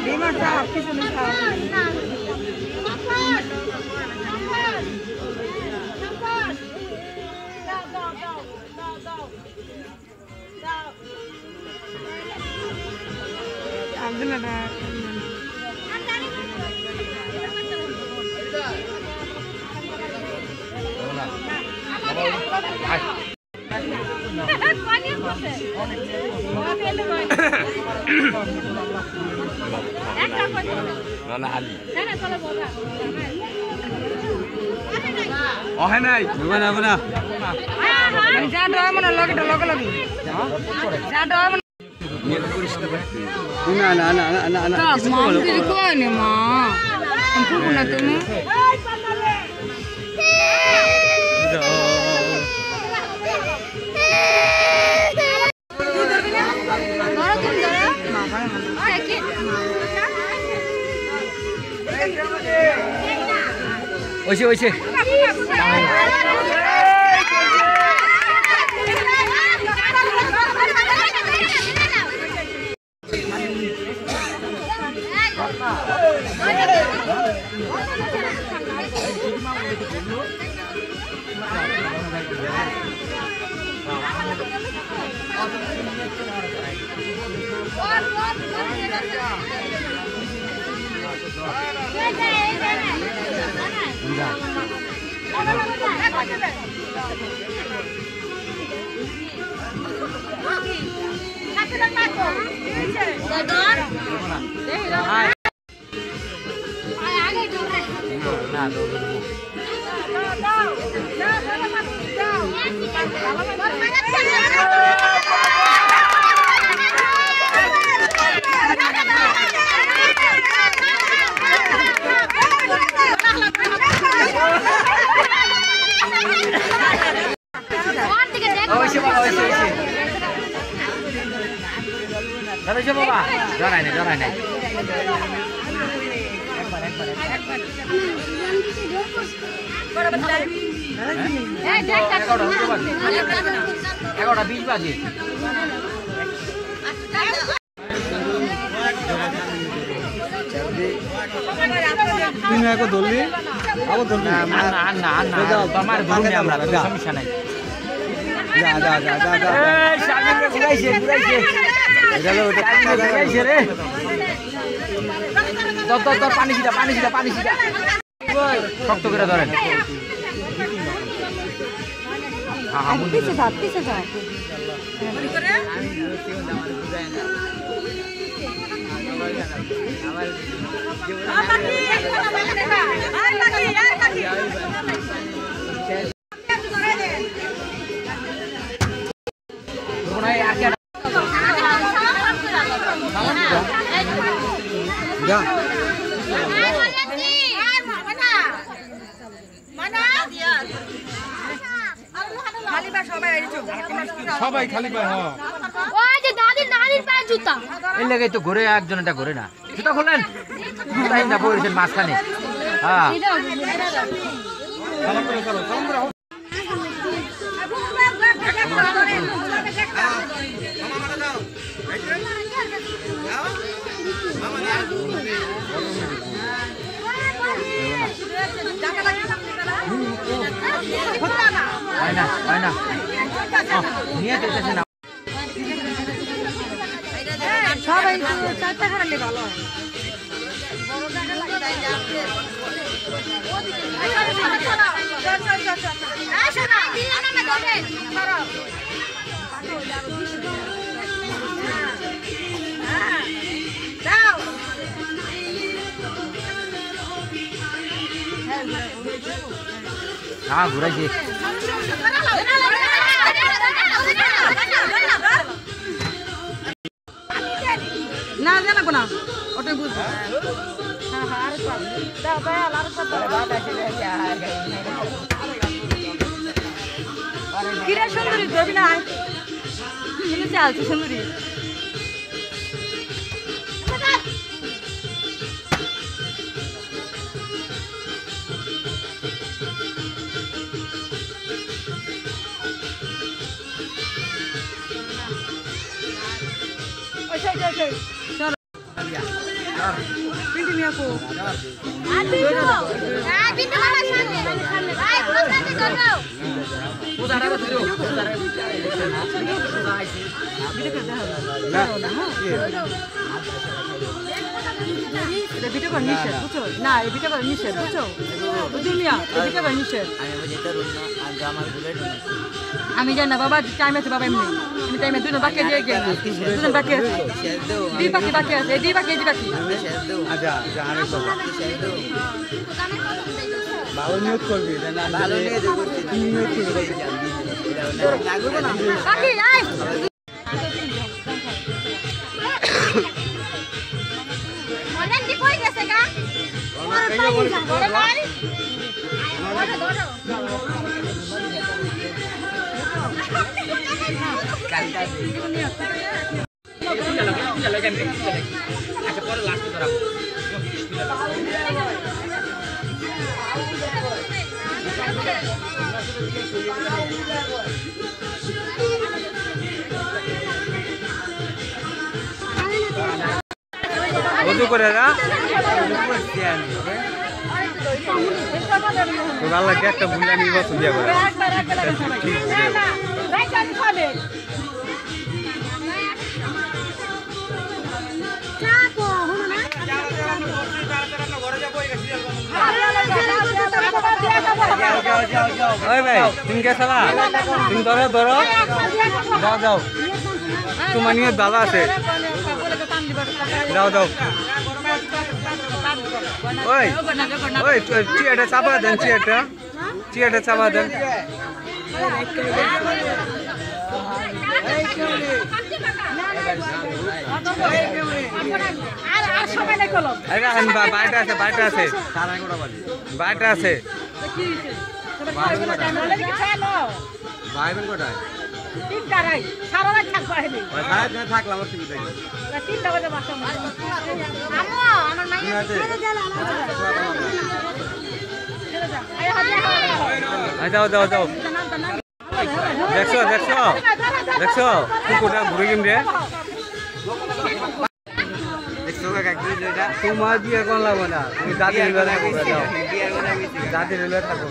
Dimmer যা পিছনে যাও Abdullah Nona Ali. Oh, henai. Mana mana. Jangan doa mana lagi lagi. Jangan doa mana. Anak. Mam diri ko ni ma. Ampu na tumu. Oishe. Jangan coba Pak. Jangan ini. Ekor habis baji. Ini aku doli. Aku doli. Anak. Pamar dulu ni amra. Sampai sana. Ada. Sabi ni burai. Idalo burai re. Tor pani sida. Shokto kore ধরেন। পিছে যা। কি করে? সবাই খালি পায় হ্যাঁ ওই যে দাদির পায়ে জুতা এই লাগেই তো ঘুরে একজন এটা ঘুরে না জুতা খুলেন তাই না পড়েছেন মাঝখানে হ্যাঁ ভালো করে করো তোমরা হয় না নিয়ে যেতেছে না সবাই চারটা খারালে ভালো হয় হ্যাঁ ঘুরাইছি না জানা কোনা ওটাই বুঝবো কিরে সুন্দরী ধরবি না চালছে সুন্দরী চলো পিন্টি মিয়া কো আর বিন্দু মামার সামনে ভাই পুরো সামনে ধরো পূজাটা ধরো পূজাটা এটা ভিডিও কর নিষেধ বুঝছো না এই ভিডিও কর নিষেধ বুঝছো বুঝলি মিয়া এই ভিডিও কর নিষেধ আমি জানি না বাবা টাইম আছে বাবা এমনি আমি টাইমে দুজন বাকি দিয়ে গেল দুজন বাকি আছে দুই বাকি আছে এই দুই বাকি আচ্ছা জানে তো ভালো নিউজ করবি না ভালো নিউজ করবি তুমি নিউজ করবি বাকি আয় মনে কি কই গেছে গা ওরে ভাই ওরে ধরো আচ্ছা পরে লাস্টে ধরাবো ওযু করে না তো ভালো লাগে একটা বুলা নির্বাচন দিয়া করে ওই ভাই তুমি কে সালা তুমি ধরো যাও তোমার নিয়ে ভালো আছে যাও ওই চেয়ারটা চাপা দেন চেয়ারটা চাপা দেন বাইটা আছে থাকলাম যাও দেখছো কুকুরটা ঘুরে গেম রে তোমার বিয়ে কোন লাগবো না তুমি দাদি রেলওয়ে থাকো দাদি রেলওয়ে থাকো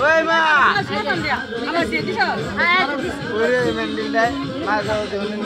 ওই মা আমার দিয়ে দিছো ওরে মেন্ডিল নাই মা যাও দেউনি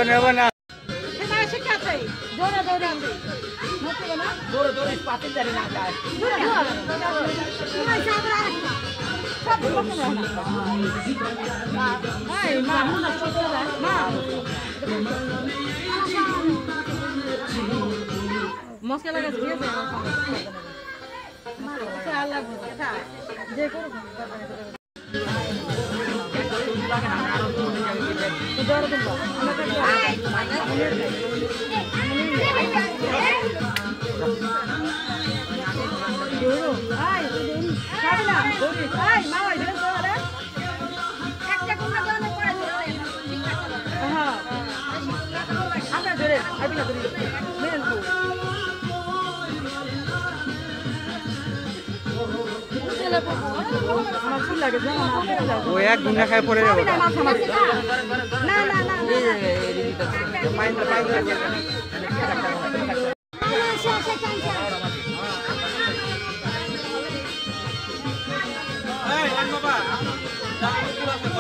নেব না মশলা লাগাস দিয়েছে আল্লাহ যে করো ও এক গুণা খায় পড়ে যাবো না না না বাবা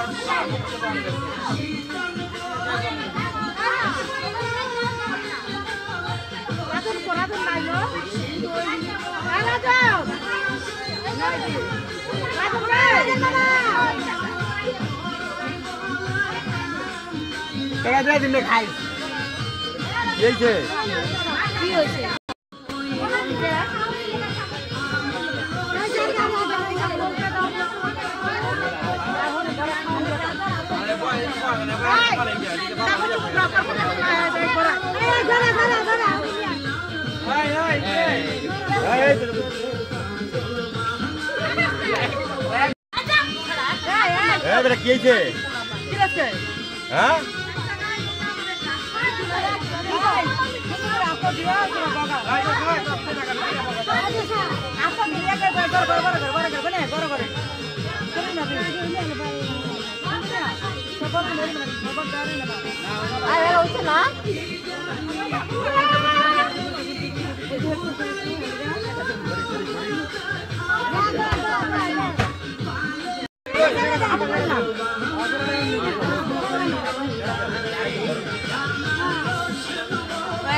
কি হয়েছে? হ্যাঁ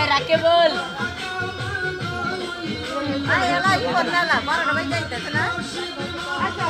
Rakebol. Ay, ala, ikut nala. Para na bayi kita sana. Acha.